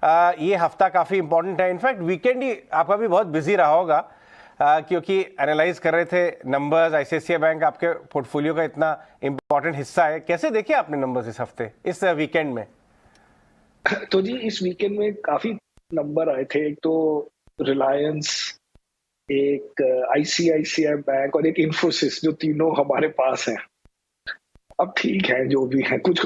ये हफ्ता काफ़ी इंपॉर्टेंट है। इनफैक्ट वीकेंड ही आपका भी बहुत बिजी रहा होगा, क्योंकि एनालाइज कर रहे थे नंबर्स। आईसीआईसीआई बैंक आपके पोर्टफोलियो का इतना इंपॉर्टेंट हिस्सा है। कैसे देखे आपने नंबर्स इस हफ्ते, इस वीकेंड में? तो जी इस वीकेंड में काफी नंबर आए थे। एक तो रिलायंस, एक आईसीआईसीआई बैंक और एक इन्फोसिस, जो तीनों हमारे पास हैं। अब ठीक है, जो भी है, कुछ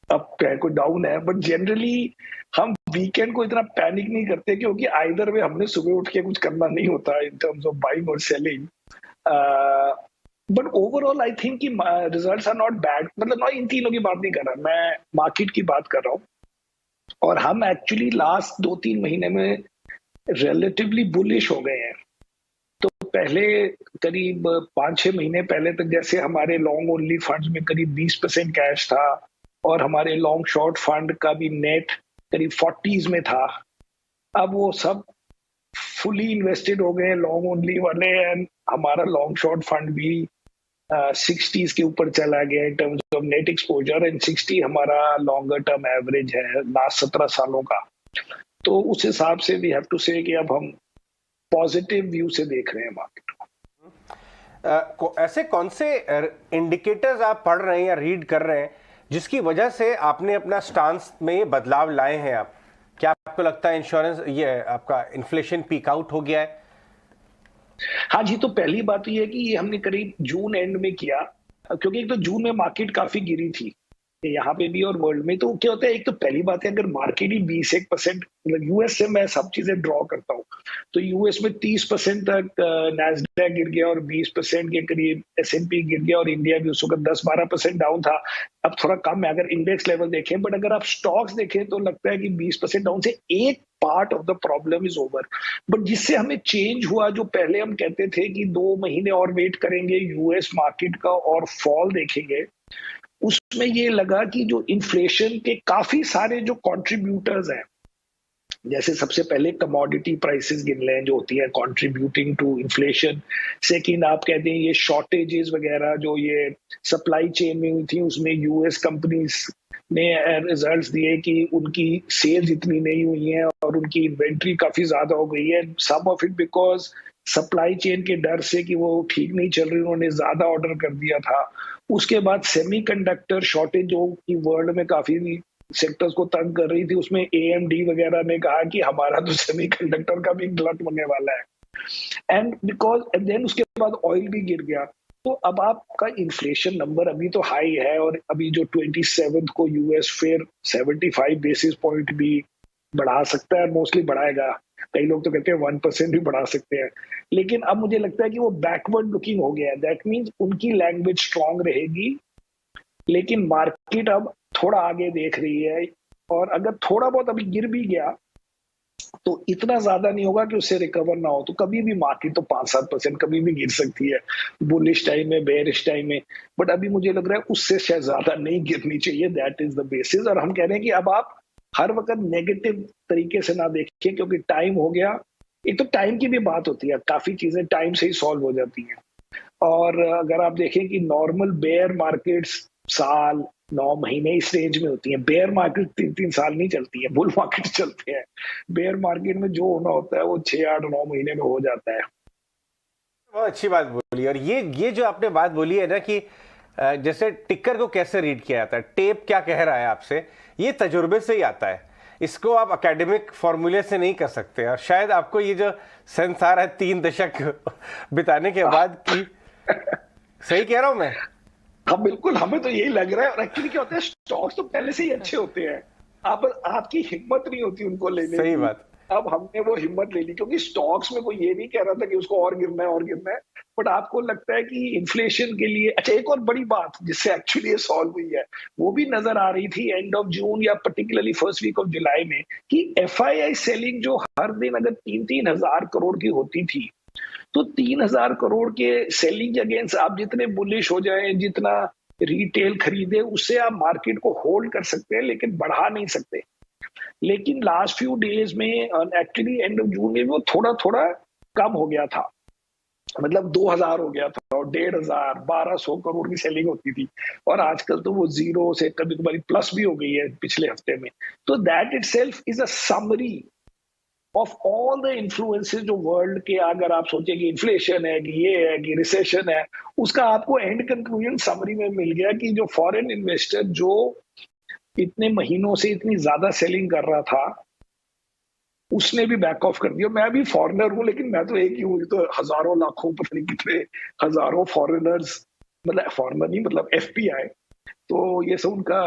अप है कुछ डाउन है, बट जनरली हम वीकेंड को इतना पैनिक नहीं करते, क्योंकि आइदर वे हमने सुबह उठ के कुछ करना नहीं होता इन टर्म्स ऑफ बाइंग और selling. But overall I think कि रिजल्ट्स आर नॉट बैड। मतलब ना, इन तीनों की बात नहीं कर रहा मैं, मार्केट की बात कर रहा हूँ। और हम एक्चुअली लास्ट 2-3 महीने में रिलेटिवली बुलिश हो गए हैं। तो पहले करीब 5-6 महीने पहले तक जैसे हमारे लॉन्ग ओनली फंड्स में करीब 20% कैश था, और हमारे लॉन्ग शॉर्ट फंड का भी नेट करीब 40s में था। अब वो सब फुली इन्वेस्टेड हो गए लॉन्ग ओनली वाले, एंड हमारा लॉन्ग शॉर्ट फंड भी 60s के ऊपर चला गया in terms of net exposure, and 60 हमारा लॉन्गर टर्म एवरेज है लास्ट 17 सालों का। तो उस हिसाब से वी हैव टू से कि अब हम पॉजिटिव व्यू से देख रहे हैं मार्केट को। ऐसे कौन से इंडिकेटर्स आप पढ़ रहे हैं या रीड कर रहे हैं जिसकी वजह से आपने अपना स्टांस में ये बदलाव लाए हैं? आप क्या आपको लगता है इंश्योरेंस, ये आपका इन्फ्लेशन पीक आउट हो गया है? हाँ जी, तो पहली बात ये है कि ये हमने करीब जून एंड में किया, क्योंकि एक तो जून में मार्केट काफी गिरी थी यहाँ पे भी और वर्ल्ड में। तो क्या होता है, एक तो पहली बात है, अगर मार्केट ही 20-1%, मतलब यूएस से मैं सब चीजें ड्रॉ करता हूँ, तो यूएस में 30% तक नैस्डैक गिर गया और 20% के करीब एसएनपी गिर गया, और इंडिया भी उस वक्त 10-12% डाउन था। अब थोड़ा कम है अगर इंडेक्स लेवल देखें, बट अगर आप स्टॉक्स देखें तो लगता है कि 20% डाउन से एक part of the problem is over. But जिससे हमें चेंज हुआ, जो पहले हम कहते थे कि 2 महीने और वेट करेंगे यूएस मार्केट का और फॉल देखेंगे, उसमें ये लगा कि जो इन्फ्लेशन के काफी सारे जो कंट्रीब्यूटर्स हैं, जैसे सबसे पहले कमोडिटी प्राइसेस गिन लें जो होती है कंट्रीब्यूटिंग टू इन्फ्लेशन। सेकंड आप कहते हैं ये शॉर्टेजेस वगैरह जो ये सप्लाई चेन में हुई थी, उसमें यूएस कंपनीज ने रिजल्ट्स दिए कि उनकी सेल्स इतनी नहीं हुई हैं और उनकी इन्वेंट्री काफी ज्यादा हो गई है। Some of it because supply chain के डर से कि वो ठीक नहीं चल रही, उन्होंने ज्यादा ऑर्डर कर दिया था। उसके बाद सेमीकंडक्टर शॉर्टेज जो कि वर्ल्ड में काफी सेक्टर्स को तंग कर रही थी, उसमें एएमडी वगैरह ने कहा कि हमारा तो सेमीकंडक्टर का भी गलत होने वाला है। एंड बिकॉज देन उसके बाद ऑयल भी गिर गया। तो अब आपका इन्फ्लेशन नंबर अभी तो हाई है, और अभी जो 27 को यूएस फिर 75 बेसिस पॉइंट भी बढ़ा सकता है, मोस्टली बढ़ाएगा। कई लोग तो कहते हैं 1% भी बढ़ा सकते हैं, लेकिन अब मुझे लगता है कि वो बैकवर्ड लुकिंग हो गया है। दैट मीन्स उनकी लैंग्वेज स्ट्रांग रहेगी, लेकिन मार्केट अब थोड़ा आगे देख रही है। और अगर थोड़ा बहुत अभी गिर भी गया तो इतना ज्यादा नहीं होगा कि उससे रिकवर ना हो। तो कभी भी मार्केट तो 5-7% कभी भी गिर सकती है, बुलिश टाइम में, बेयरिश टाइम में। बट अभी मुझे लग रहा है उससे शायद ज्यादा नहीं गिरनी चाहिए। That is the basis. और हम कह रहे हैं कि अब आप हर वक्त नेगेटिव तरीके से ना देखिए, क्योंकि टाइम हो गया। एक तो टाइम की भी बात होती है, काफी चीजें टाइम से ही सॉल्व हो जाती हैं। और अगर आप देखें कि नॉर्मल बेयर मार्केट्स साल 9 महीने इस रेंज में होती है, बेयर मार्केट 3-3 साल नहीं चलती है, बुल मार्केट चलते हैं। बेयर मार्केट में जो होना होता है वो 6-8-9 महीने में हो जाता है। बहुत अच्छी बात बोली। और ये जो आपने बात बोली है ना कि जैसे टिकर को कैसे रीड किया जाता है, टेप क्या कह रहा है आपसे, ये तजुर्बे से ही आता है। इसको आप एकेडमिक फॉर्मूले से नहीं कर सकते। और शायद आपको ये जो सेंस आ रहा है 3 दशक बिताने के बाद की, सही कह रहा हूं मैं? हाँ बिल्कुल, हमें तो यही लग रहा है। और एक्चुअली क्या होता है, स्टॉक्स तो पहले से ही अच्छे होते हैं, आप आपकी हिम्मत नहीं होती उनको लेने सही की। बात। अब हमने वो हिम्मत ले ली, क्योंकि स्टॉक्स में कोई ये नहीं कह रहा था कि उसको और गिरना है और गिरना है। बट आपको लगता है कि इन्फ्लेशन के लिए, अच्छा एक और बड़ी बात जिससे एक्चुअली ये सॉल्व हुई है, वो भी नजर आ रही थी एंड ऑफ जून या particularly first week of July में, कि एफआईआई सेलिंग जो हर दिन अगर 3-3 हजार करोड़ की होती थी, तो 3,000 करोड़ के सेलिंग के अगेंस्ट आप जितने बुलिश हो जाए, जितना रिटेल खरीदे, उससे आप मार्केट को होल्ड कर सकते हैं, लेकिन बढ़ा नहीं सकते। लेकिन लास्ट फ्यू डेज में एक्चुअली एंड ऑफ जून में वो थोड़ा थोड़ा कम हो गया था। मतलब 2000 हो गया था और 1500 1200 करोड़ की सेलिंग होती थी, और आजकल तो वो जीरो से कभी कभार प्लस भी हो गई है पिछले हफ्ते में। तो that itself is a summary of all the influences जो वर्ल्ड के, अगर आप सोचे कि इन्फ्लेशन है, कि ये है, कि रिसेशन है, उसका आपको एंड कंक्लूजन समरी में मिल गया कि जो फॉरेन इन्वेस्टर जो इतने महीनों से इतनी ज्यादा सेलिंग कर रहा था, उसने भी बैक ऑफ कर दिया। मैं भी फॉरेनर हूं, लेकिन मैं तो एक ही हूँ, तो हजारों लाखों पता नहीं कितने हजारों फॉरेनर्स, मतलब फॉरेनर नहीं, मतलब एफपीआई। तो ये सब उनका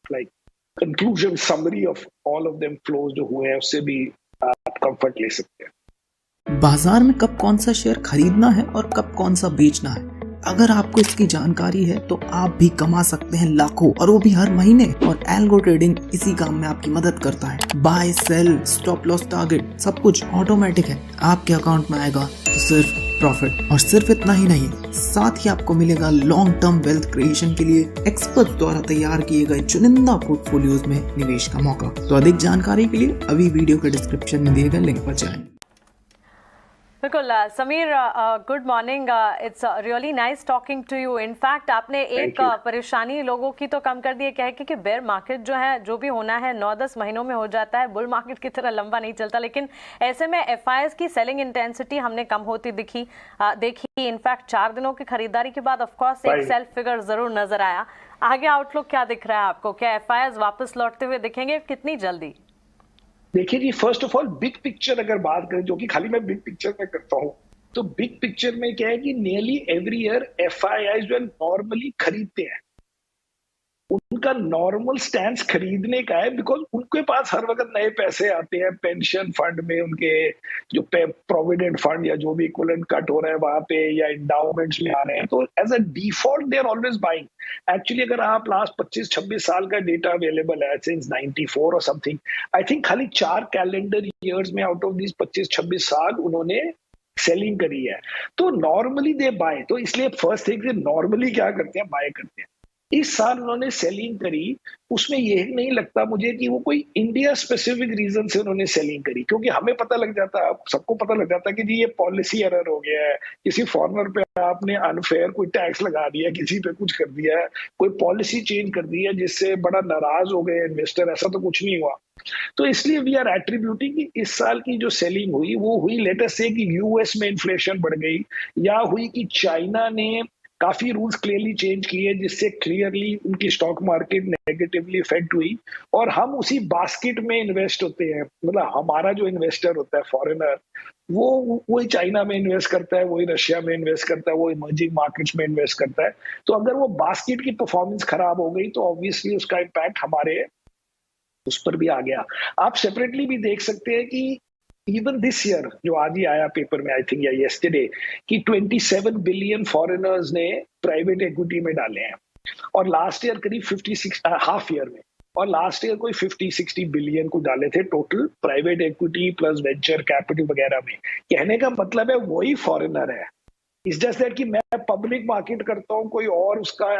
like conclusion summary of all of them flows जो हुए हैं, उससे भी आप कंफर्ट ले सकते हैं। बाजार में कब कौन सा शेयर खरीदना है और कब कौन सा बेचना है, अगर आपको इसकी जानकारी है तो आप भी कमा सकते हैं लाखों, और वो भी हर महीने। और एल्गो ट्रेडिंग इसी काम में आपकी मदद करता है। Buy, sell, stop loss, target सब कुछ ऑटोमेटिक है, आपके अकाउंट में आएगा तो सिर्फ प्रॉफिट। और सिर्फ इतना ही नहीं, साथ ही आपको मिलेगा लॉन्ग टर्म वेल्थ क्रिएशन के लिए एक्सपर्ट द्वारा तैयार किए गए चुनिंदा पोर्टफोलियोज में निवेश का मौका। तो अधिक जानकारी के लिए अभी वीडियो के डिस्क्रिप्शन में दिए गए लिंक पर जाएं। बिल्कुल Sameer, good morning. It's really nice talking to you. In fact आपने एक परेशानी लोगों की तो कम कर दी है, क्या है कि बेयर मार्केट जो है, जो भी होना है 9-10 महीनों में हो जाता है, बुल मार्केट की तरह लंबा नहीं चलता। लेकिन ऐसे में एफआईआईज की सेलिंग इंटेंसिटी हमने कम होती देखी। इनफैक्ट 4 दिनों की खरीदारी के बाद ऑफकोर्स एक सेल्फ फिगर जरूर नजर आया। आगे आउटलुक क्या दिख रहा है आपको? क्या एफआईआईज वापस लौटते हुए दिखेंगे, कितनी जल्दी? देखिए जी, first of all big picture अगर बात करें, जो कि खाली मैं बिग पिक्चर में करता हूं, तो बिग पिक्चर में क्या है कि नियरली एवरी ईयर एफआईआई जो नॉर्मली खरीदते हैं, उनका नॉर्मल स्टैंड खरीदने का है, बिकॉज उनके पास हर वक्त नए पैसे आते हैं पेंशन फंड में, उनके जो प्रोविडेंट फंड या जो भी इक्विवेलेंट कट हो रहा है वहां पे, या इंडाउमेंट्स में आ रहे हैं, तो as a default they are always buying. Actually अगर आप लास्ट 25-26 साल का डेटा अवेलेबल है सिंस 94 और समथिंग, आई थिंक खाली 4 कैलेंडर ईयर्स में आउट ऑफ दिस 25-26 साल उन्होंने सेलिंग करी है। तो नॉर्मली दे बाय, तो इसलिए फर्स्ट थिंग नॉर्मली क्या करते हैं, बाय करते हैं। इस साल उन्होंने सेलिंग करी, उसमें यह नहीं लगता मुझे कि वो कोई इंडिया स्पेसिफिक रीजन से उन्होंने सेलिंग करी, क्योंकि हमें पता लग जाता है, सबको पता लग जाता है कि जी ये पॉलिसी एरर हो गया है, किसी फॉरेनर पे आपने अनफेयर कोई टैक्स लगा दिया, किसी पे कुछ कर दिया है, कोई पॉलिसी चेंज कर दी है जिससे बड़ा नाराज हो गए इन्वेस्टर, ऐसा तो कुछ नहीं हुआ। तो इसलिए वी आर एट्रीब्यूटिंग कि इस साल की जो सेलिंग हुई वो हुई, लेट अस से कि यूएस में इन्फ्लेशन बढ़ गई, या हुई कि चाइना ने काफी रूल्स क्लियरली चेंज किए जिससे क्लियरली उनकी स्टॉक मार्केट नेगेटिवली इफेक्ट हुई, और हम उसी बास्केट में इन्वेस्ट होते हैं। मतलब हमारा जो इन्वेस्टर होता है फॉरेनर, वो वही चाइना में इन्वेस्ट करता है, वही रशिया में इन्वेस्ट करता है, वो इमर्जिंग मार्केट्स में इन्वेस्ट करता है। तो अगर वो बास्केट की परफॉर्मेंस खराब हो गई तो ऑब्वियसली उसका इम्पैक्ट हमारे उस पर भी आ गया। आप सेपरेटली भी देख सकते हैं कि इवन दिस ईयर, जो आज ही आया पेपर में आई थिंक या यस्टरडे, कि 27 बिलियन फॉरेनर्स ने प्राइवेट इक्विटी में डाले हैं, और लास्ट ईयर करीब 56 हाफ ईयर में, और लास्ट ईयर कोई 50-60 बिलियन को डाले थे total private equity plus venture capital वगैरह में। कहने का मतलब है वही फॉरेनर है। इट्स जस्ट दैट कि मैं पब्लिक मार्केट करता हूँ, कोई और उसका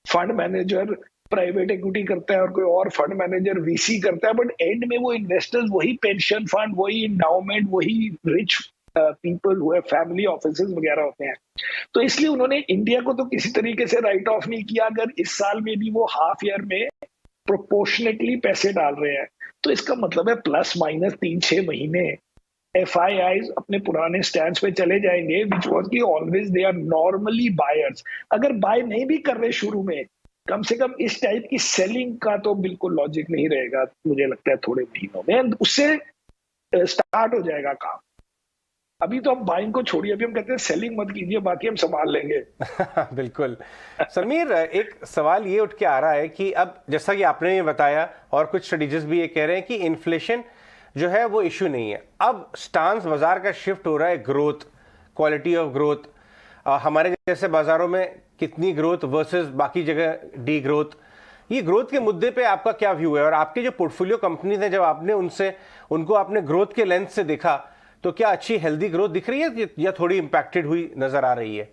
फंड मैनेजर प्राइवेट इक्विटी करता है और कोई और फंड मैनेजर वीसी करता है, बट एंड में वो इन्वेस्टर्स वही पेंशन फंड, वही इंडाउमेंट, वही रिच पीपल हुए, फैमिली ऑफिसेस वगैरह होते हैं। तो इसलिए उन्होंने इंडिया को तो किसी तरीके से राइट ऑफ नहीं किया, अगर इस साल में भी वो हाफ ईयर में प्रोपोर्शनेटली पैसे डाल रहे हैं, तो इसका मतलब है प्लस माइनस 3-6 महीने एफआईआईज अपने पुराने स्टैंड पे चले जाएंगे, विच वाज कि always they are normally buyers. अगर बाय नहीं भी कर रहे शुरू में, कम से कम इस टाइप की सेलिंग का तो बिल्कुल लॉजिक नहीं रहेगा, मुझे लगता है थोड़े महीनों में उससे स्टार्ट हो जाएगा काम। अभी तो हम बाइंग को छोड़िए, अभी हम कहते हैं सेलिंग मत कीजिए, बाकी हम संभाल लेंगे। बिल्कुल समीर, एक सवाल ये उठ के आ रहा है कि अब जैसा कि आपने ये बताया और कुछ स्टडीज भी ये कह रहे हैं कि इन्फ्लेशन जो है वो इशू नहीं है, अब स्टांस बाजार का शिफ्ट हो रहा है ग्रोथ, क्वालिटी ऑफ ग्रोथ। हमारे जैसे बाजारों में कितनी ग्रोथ वर्सेस बाकी जगह डी ग्रोथ, ये ग्रोथ के मुद्दे पे आपका क्या व्यू है? और आपके जो पोर्टफोलियो कंपनीज हैं, जब आपने उनको आपने ग्रोथ के लेंस से देखा, तो क्या अच्छी हेल्दी ग्रोथ दिख रही है या थोड़ी इंपैक्टेड हुई नजर आ रही है?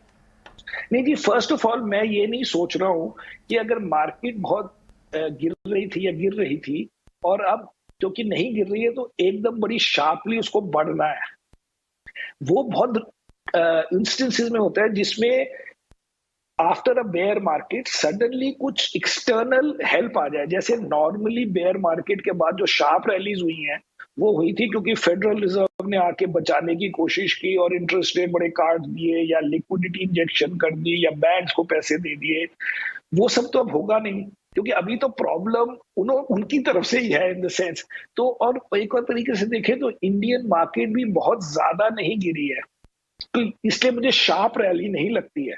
नहीं जी, फर्स्ट ऑफ ऑल मैं ये नहीं सोच रहा हूं कि अगर मार्केट बहुत गिर रही थी और अब क्योंकि नहीं गिर रही है तो एकदम बड़ी शार्पली उसको बढ़ना है। वो बहुत इंस्टेंसेस में होता है जिसमें after a bear market suddenly कुछ एक्सटर्नल हेल्प आ जाए। जैसे नॉर्मली बेयर मार्केट के बाद जो शार्प रैलीज हुई हैं वो हुई थी क्योंकि फेडरल रिजर्व ने आके बचाने की कोशिश की और इंटरेस्ट रेट बड़े काट दिए या लिक्विडिटी इंजेक्शन कर दी या बैंक्स को पैसे दे दिए। वो सब तो अब होगा नहीं क्योंकि अभी तो प्रॉब्लम उनकी तरफ से ही है इन द सेंस। तो और एक और तरीके से देखें तो इंडियन मार्केट भी बहुत ज्यादा नहीं गिरी है, तो इसलिए मुझे शार्प रैली नहीं लगती है।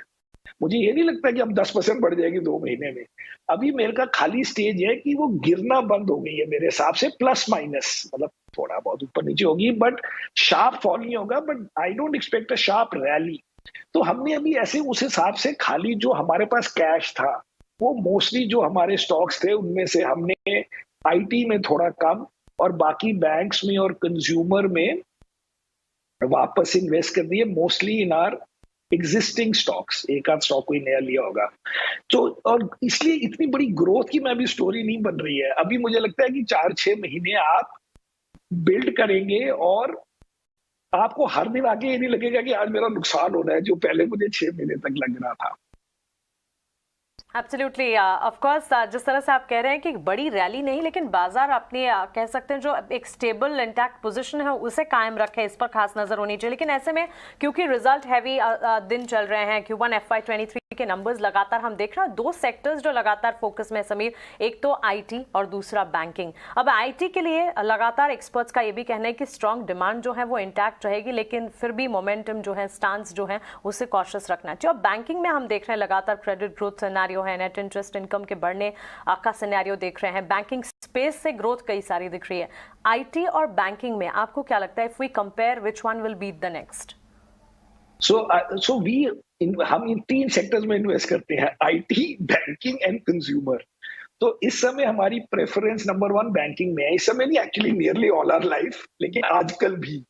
मुझे ये नहीं लगता कि अब 10% बढ़ जाएगी 2 महीने में। अभी मेरे का खाली स्टेज है कि वो गिरना बंद हो गई है मेरे हिसाब से, प्लस माइनस, मतलब थोड़ा बहुत ऊपर नीचे होगी बट शार्प फॉल नहीं होगा। But I don't expect a sharp rally. तो हमने अभी ऐसे उस हिसाब से खाली जो हमारे पास कैश था वो मोस्टली जो हमारे स्टॉक्स थे उनमें से हमने आईटी में थोड़ा कम और बाकी बैंक्स में और कंज्यूमर में वापस इन्वेस्ट कर दिए, mostly in are existing stocks. एक आध स्टॉक कोई नया लिया होगा तो, और इसलिए इतनी बड़ी ग्रोथ की मैं अभी स्टोरी नहीं बन रही है। अभी मुझे लगता है कि 4-6 महीने आप बिल्ड करेंगे और आपको हर दिन आके ये नहीं लगेगा कि आज मेरा नुकसान हो रहा है, जो पहले मुझे 6 महीने तक लग रहा था। एब्सोल्युटली, ऑफ कोर्स, जिस तरह से आप कह रहे हैं कि बड़ी रैली नहीं लेकिन बाजार अपने कह सकते हैं जो एक स्टेबल इंटैक्ट पोजीशन है उसे कायम रखे, इस पर खास नजर होनी चाहिए। लेकिन ऐसे में क्योंकि रिजल्ट हैवी दिन चल रहे हैं, Q1 FY23 के नंबर्स लगातार हम देख रहे हैं, 2 सेक्टर्स जो लगातार फोकस में समीर, एक तो आईटी और दूसरा बैंकिंग। अब आईटी के लिए लगातार एक्सपर्ट्स का ये भी कहना है कि स्ट्रॉन्ग डिमांड जो है वो इंटैक्ट रहेगी लेकिन फिर भी मोमेंटम जो है, स्टांस जो है उसे कॉशियस रखना चाहिए। और बैंकिंग में हम देख रहे हैं लगातार क्रेडिट ग्रोथ सिनेरियो है, नेट इंटरेस्ट इनकम के बढ़ने का सिनेरियो देख रहे हैं, बैंकिंग स्पेस से ग्रोथ कई सारी दिख रही है। आईटी और बैंकिंग में आपको क्या लगता है, if we compare, which one will beat the next? हम इन 3 सेक्टर्स में इन्वेस्ट करते हैं, आईटी, बैंकिंग एंड कंज्यूमर। तो इस समय हमारी प्रेफरेंस नंबर 1 बैंकिंग में है। इस समय नहीं, actually nearly all our life, लेकिन आजकल भी।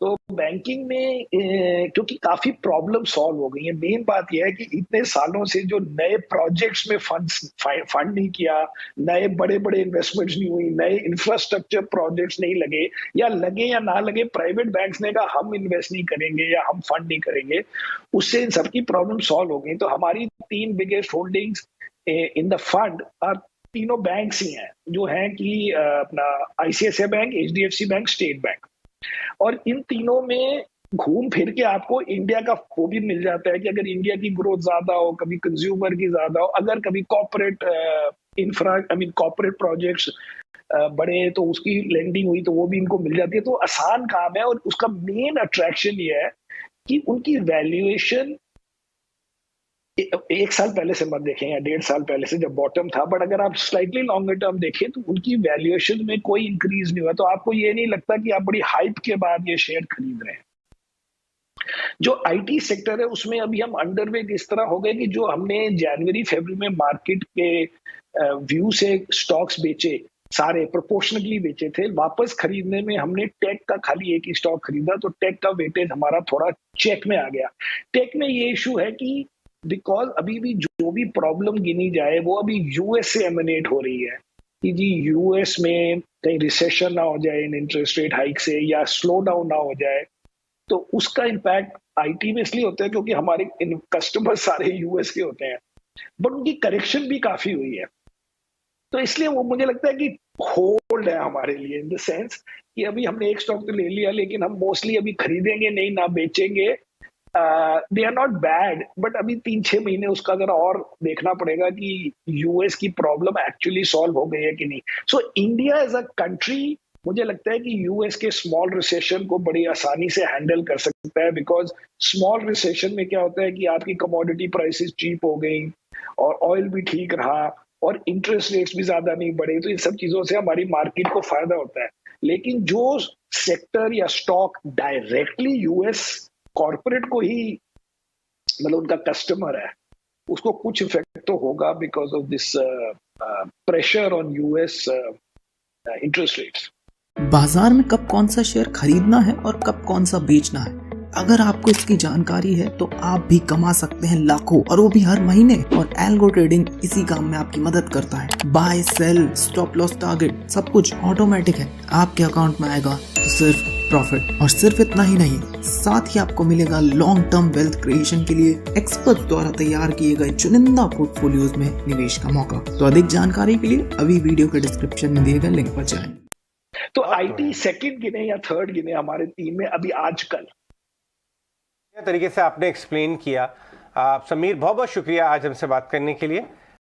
तो बैंकिंग में क्योंकि काफी प्रॉब्लम सॉल्व हो गई है। मेन बात यह है कि इतने सालों से जो नए प्रोजेक्ट्स में फंड नहीं किया, नए बड़े बड़े इन्वेस्टमेंट्स नहीं हुई, नए इंफ्रास्ट्रक्चर प्रोजेक्ट्स नहीं लगे, या लगे या ना लगे, प्राइवेट बैंक्स ने कहा हम इन्वेस्ट नहीं करेंगे या हम फंड नहीं करेंगे, उससे इन सबकी प्रॉब्लम सॉल्व हो गई। तो हमारी 3 biggest holdings in the fund और तीनों बैंक्स ही हैं, जो हैं कि अपना ICICI bank, HDFC bank, state bank. और इन तीनों में घूम फिर के आपको इंडिया का वो भी मिल जाता है कि अगर इंडिया की ग्रोथ ज्यादा हो, कभी कंज्यूमर की ज्यादा हो, अगर कभी कॉर्पोरेट कॉर्पोरेट प्रोजेक्ट्स बड़े तो उसकी लेंडिंग हुई तो वो भी इनको मिल जाती है। तो आसान काम है और उसका मेन अट्रैक्शन ये है कि उनकी वैल्यूएशन 1 साल पहले से मत देखें या 1.5 साल पहले से जब बॉटम था, बट अगर आप स्लाइटली लॉन्गर टर्म देखें तो उनकी वैल्यूएशन में कोई इंक्रीज नहीं हुआ। तो आपको ये नहीं लगता कि आप बड़ी हाइप के बाद ये शेयर खरीद रहे हैं। जो आईटी सेक्टर है उसमें अभी हम अंडरवेट इस तरह हो गए कि जो हमने जनवरी फरवरी में मार्केट के व्यू से स्टॉक्स बेचे, सारे प्रोपोर्शनली बेचे थे। वापस खरीदने में हमने टेक का खाली एक ही स्टॉक खरीदा, तो टेक का वेटेज हमारा थोड़ा चेक में आ गया। टेक में ये इशू है कि बिकॉज अभी भी जो भी प्रॉब्लम गिनी जाए वो अभी यूएस से एमिनेट हो रही है कि जी यूएस में कहीं रिसेशन ना हो जाए इन इंटरेस्ट रेट हाइक से, या स्लो डाउन ना हो जाए, तो उसका इम्पैक्ट आईटी में इसलिए होता है क्योंकि हमारे कस्टमर सारे यूएस के होते हैं, बट उनकी करेक्शन भी काफी हुई है। तो इसलिए वो मुझे लगता है कि होल्ड है हमारे लिए, इन द सेंस कि अभी हमने एक स्टॉक तो ले लिया लेकिन हम मोस्टली अभी खरीदेंगे नहीं, ना बेचेंगे। They are not bad, but अभी 3-6 महीने उसका जरा और देखना पड़ेगा कि यूएस की प्रॉब्लम एक्चुअली सॉल्व हो गई है कि नहीं। So India as a country मुझे लगता है कि यूएस के स्मॉल रिसेशन को बड़ी आसानी से हैंडल कर सकता है, बिकॉज स्मॉल रिसेशन में क्या होता है कि आपकी कमोडिटी प्राइसेस चीप हो गई और ऑयल भी ठीक रहा और इंटरेस्ट रेट्स भी ज्यादा नहीं बढ़े, तो इन सब चीजों से हमारी मार्केट को फायदा होता है। लेकिन जो सेक्टर या स्टॉक डायरेक्टली यूएस कॉर्पोरेट को ही मतलब उनका कस्टमर है, उसको कुछ इफेक्ट तो होगा because of this pressure on US interest rates. बाजार में कब कौन सा शेयर खरीदना है और कब कौन सा बेचना है, अगर आपको इसकी जानकारी है तो आप भी कमा सकते हैं लाखों, और वो भी हर महीने। और एल्गो ट्रेडिंग इसी काम में आपकी मदद करता है। Buy, sell, stop loss, target सब कुछ ऑटोमेटिक है, आपके अकाउंट में आएगा तो सिर्फ प्रॉफिट। और सिर्फ इतना ही नहीं, साथ ही आपको मिलेगा लॉन्ग टर्म वेल्थ क्रिएशन के लिए एक्सपर्ट द्वारा तैयार किए गए चुनिंदा पोर्टफोलियोज में निवेश का मौका। तो अधिक जानकारी के लिए अभी वीडियो के डिस्क्रिप्शन में दिए गए लिंक पर जाएं। तो आईटी सेकंड गिने या थर्ड गिने हमारे टीम में अभी आजकल। तरीके से आपने एक्सप्लेन किया। समीर, बहुत बहुत शुक्रिया आज हमसे बात करने के लिए।